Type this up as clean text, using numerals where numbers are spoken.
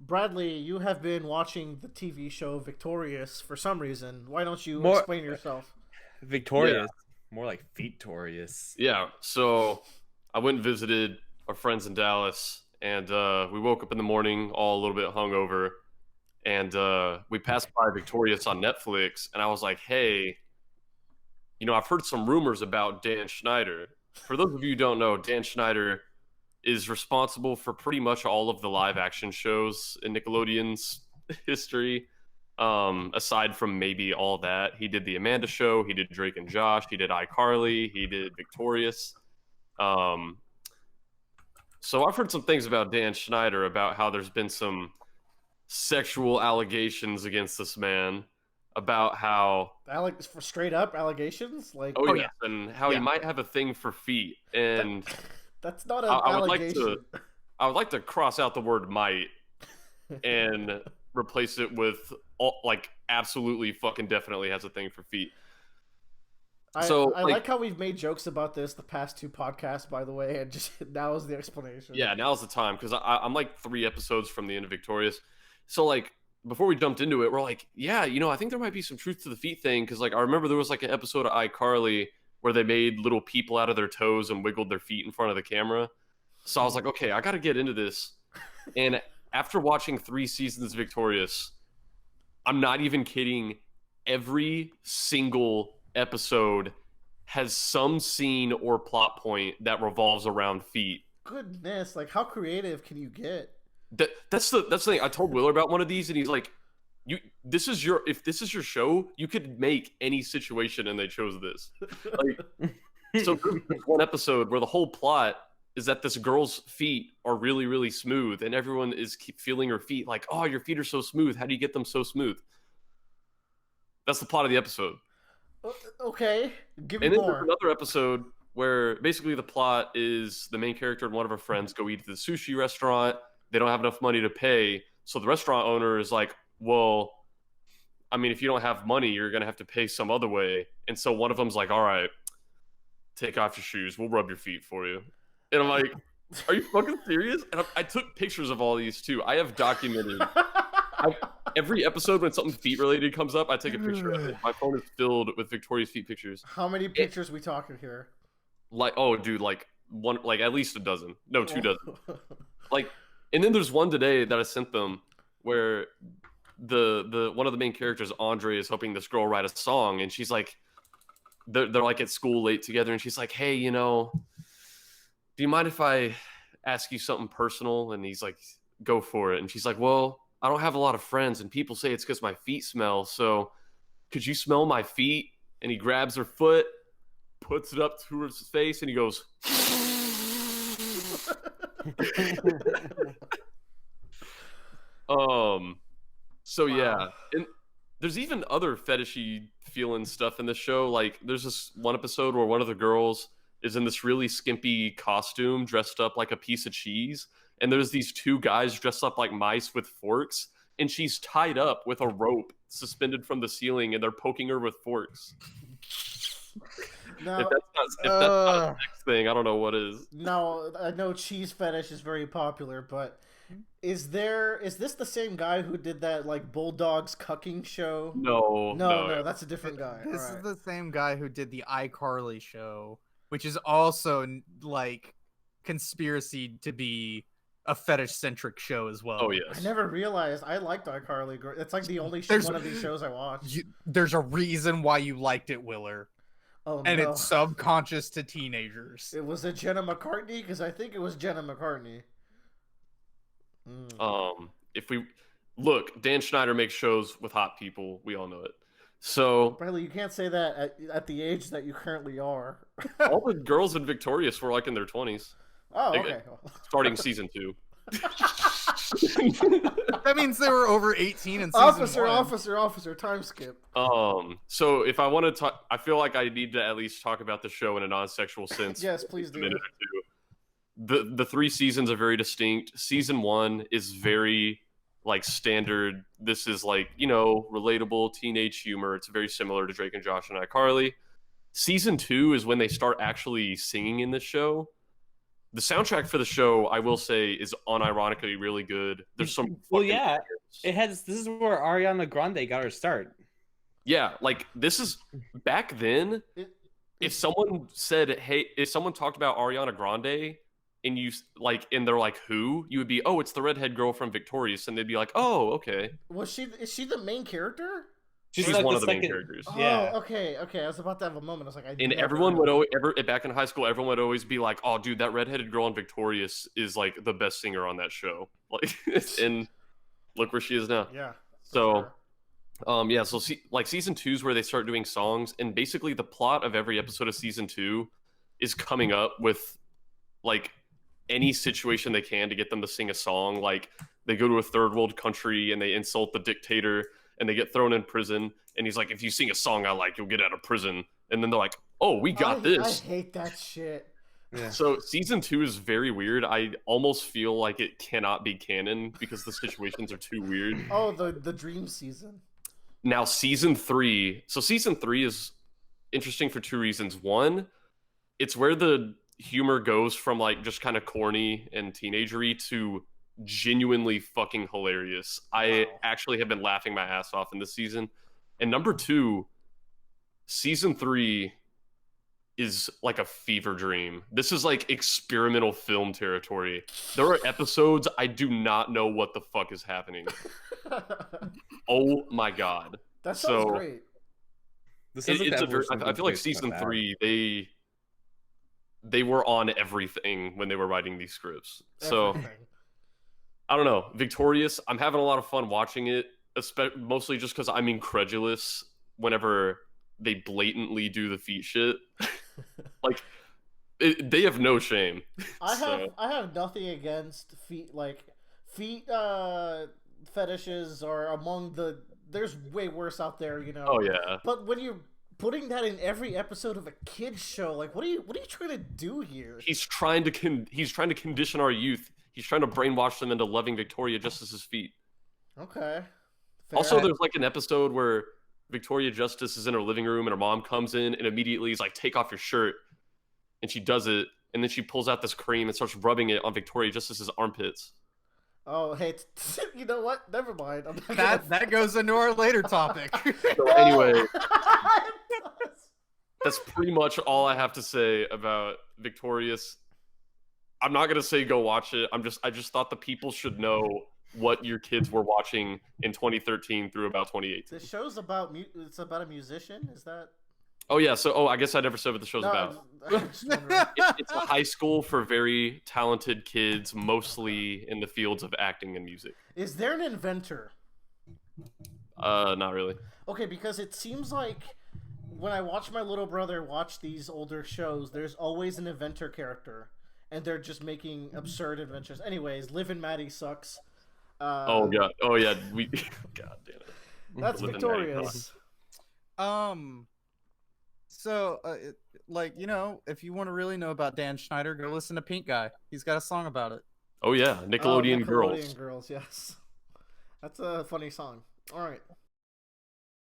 Bradley, you have been watching the TV show Victorious for some reason. Why don't you More explain yourself? Yeah, victorious, more like victorious. yeah. So I went and visited our friends in Dallas, and we woke up in the morning all a little bit hungover, and we passed by Victorious on Netflix, and I was like, "Hey, I've heard some rumors about Dan Schneider. For those of you who don't know, Dan Schneider is responsible for pretty much all of the live action shows in Nickelodeon's history. Aside from maybe All That, he did the Amanda Show, he did Drake and Josh, he did iCarly, he did Victorious. Um, so I've heard some things about Dan Schneider about how there's been some sexual allegations against this man, about how For straight up allegations, like oh, Oh yes, yeah, and how he yeah. might have a thing for feet, that, and that's not I, an I would like allegation. to I would like to cross out the word might and replace it with like absolutely fucking definitely has a thing for feet. I So I like like how we've made jokes about this the past two podcasts, by the way, and just now is the explanation. yeah, now's the time because I'm like 3 episodes from the end of Victorious. So like before we jumped into it, we're like, yeah, I think there might be some truth to the feet thing because like I remember there was like an episode of iCarly where they made little people out of their toes and wiggled their feet in front of the camera. So I was like, okay, I got to get into this. And after watching 3 seasons of Victorious, I'm not even kidding. Every single episode has some scene or plot point that revolves around feet. Goodness, like how creative can you get? That's the thing. I told Willer about one of these, and he's like, "You, if this is your show, you could make any situation, and they chose this." Like, so there's one episode where the whole plot is that this girl's feet are really, really smooth, and everyone is keep feeling her feet, like, "Oh, your feet are so smooth. How do you get them so smooth?" That's the plot of the episode. Okay, give me And then there's more. another episode where basically the plot is the main character and one of her friends go eat at the sushi restaurant. They don't have enough money to pay. So the restaurant owner is like, well, I mean, if you don't have money, you're going to have to pay some other way. And so one of them's like, all right, take off your shoes. We'll rub your feet for you. And I'm like, are you fucking serious? And I took pictures of all these too. I have documented every episode when something feet related comes up, I take a picture of it. My phone is filled with Victoria's feet pictures. How many pictures we talking here? Like, oh, dude, like one, like at least a dozen. No, 2 dozen. Like, and then there's one today that I sent them where the one of the main characters, Andre, is helping this girl write a song, and she's like, they're like at school late together, and she's like, hey, do you mind if I ask you something personal? And he's like, go for it. And she's like, well, I don't have a lot of friends, and people say it's because my feet smell. So could you smell my feet? And he grabs her foot, puts it up to her face, and he goes, so yeah. And there's even other fetishy feeling stuff in this show. Like there's this one episode where one of the girls is in this really skimpy costume dressed up like a piece of cheese, and there's these 2 guys dressed up like mice with forks, and she's tied up with a rope suspended from the ceiling, and they're poking her with forks. Now, If that's not a sex thing, I don't know what is. now I know cheese fetish is very popular, but is this the same guy who did that like Bulldogs cucking show? No, that's a different guy. This Alright. is the same guy who did the iCarly show, which is also like conspiracy to be a fetish-centric show as well. Oh I yes. never realized I liked iCarly. It's like the only There's- one of these shows I watched. There's a reason why you liked it, Willer, Oh and no, it's subconscious to teenagers. it was a Jenna McCartney because I think it was Jenna McCartney. If we look, Dan Schneider makes shows with hot people. We all know it. So Bradley, you can't say that at the age that you currently are. all the girls in Victorious were like in their 20s, Oh, Like, okay. starting season 2. That means they were over 18 in season Officer, 1. officer, time skip. So if I want to talk, I feel like I need to at least talk about the show in a non-sexual sense. Yes, please a do. minute or two. The 3 seasons are very distinct. Season 1 is very like standard. This is like, relatable teenage humor. It's very similar to Drake and Josh and iCarly. Season 2 is when they start actually singing in this show. the soundtrack for the show, I will say, is unironically really good. There's some yeah, it has. This is where Ariana Grande got her start. Yeah, like this is back then. If someone said, "Hey," if someone talked about Ariana Grande, and you like, and they're like, "Who?" You would be, "Oh, it's the redhead girl from Victorious," and they'd be like, "Oh, okay." Is she the main character? She's like one of the main characters. Yeah. Oh, okay. I was about to have a moment. I was like, everyone would always, back in high school, everyone would always be like, "Oh, dude, that redheaded girl in Victorious is like the best singer on that show." Like, and look where she is now. Yeah. So, yeah. So, like season 2 is where they start doing songs, and basically the plot of every episode of season 2 is coming up with like any situation they can to get them to sing a song. Like they go to a third world country and they insult the dictator. And they get thrown in prison, and he's like, "If you sing a song I like, you'll get out of prison." And then they're like, "Oh, we got this." I hate that shit. Yeah. So season 2 is very weird. I almost feel like it cannot be canon because the situations are too weird. Oh, the dream season. Now season 3. So season 3 is interesting for 2 reasons. One, it's where the humor goes from like just kind of corny and teenagery to genuinely fucking hilarious. I actually have been laughing my ass off in this season. And number 2, season 3 is like a fever dream. This is like experimental film territory. There are episodes I do not know what the fuck is happening. Oh my god. That sounds great. I feel like season 3 they were on everything when they were writing these scripts. So I don't know. Victorious, I'm having a lot of fun watching it, mostly just because I'm incredulous whenever they blatantly do the feet shit. Like, they have no shame. I have nothing against feet. Like, feet fetishes are among the... There's way worse out there, you know. Oh, yeah. But when you're putting that in every episode of a kid's show, like, what are you trying to do here? He's trying to condition our youth. He's trying to brainwash them into loving Victoria Justice's feet. Okay. Also, there's like an episode where Victoria Justice is in her living room and her mom comes in and immediately is like, "Take off your shirt." And she does it. And then she pulls out this cream and starts rubbing it on Victoria Justice's armpits. Oh, hey, you know what? Never mind. That goes into our later topic. So anyway, that's pretty much all I have to say about Victorious. I'm not gonna say go watch it. I just thought the people should know what your kids were watching in 2013 through about 2018. The show's about it's about a musician. Is that? Oh yeah. So I guess I never said what the show's about. It's a high school for very talented kids, mostly in the fields of acting and music. Is there an inventor? Not really. Okay, because it seems like when I watch my little brother watch these older shows, there's always an inventor character. And they're just making absurd adventures. Anyways, Liv and Maddie sucks. Oh god. Oh yeah. God damn it. That's Victorious. So, like, you know, if you want to really know about Dan Schneider, go listen to Pink Guy. He's got a song about it. Oh yeah, Nickelodeon Girls. Nickelodeon Girls, yes. That's a funny song. All right.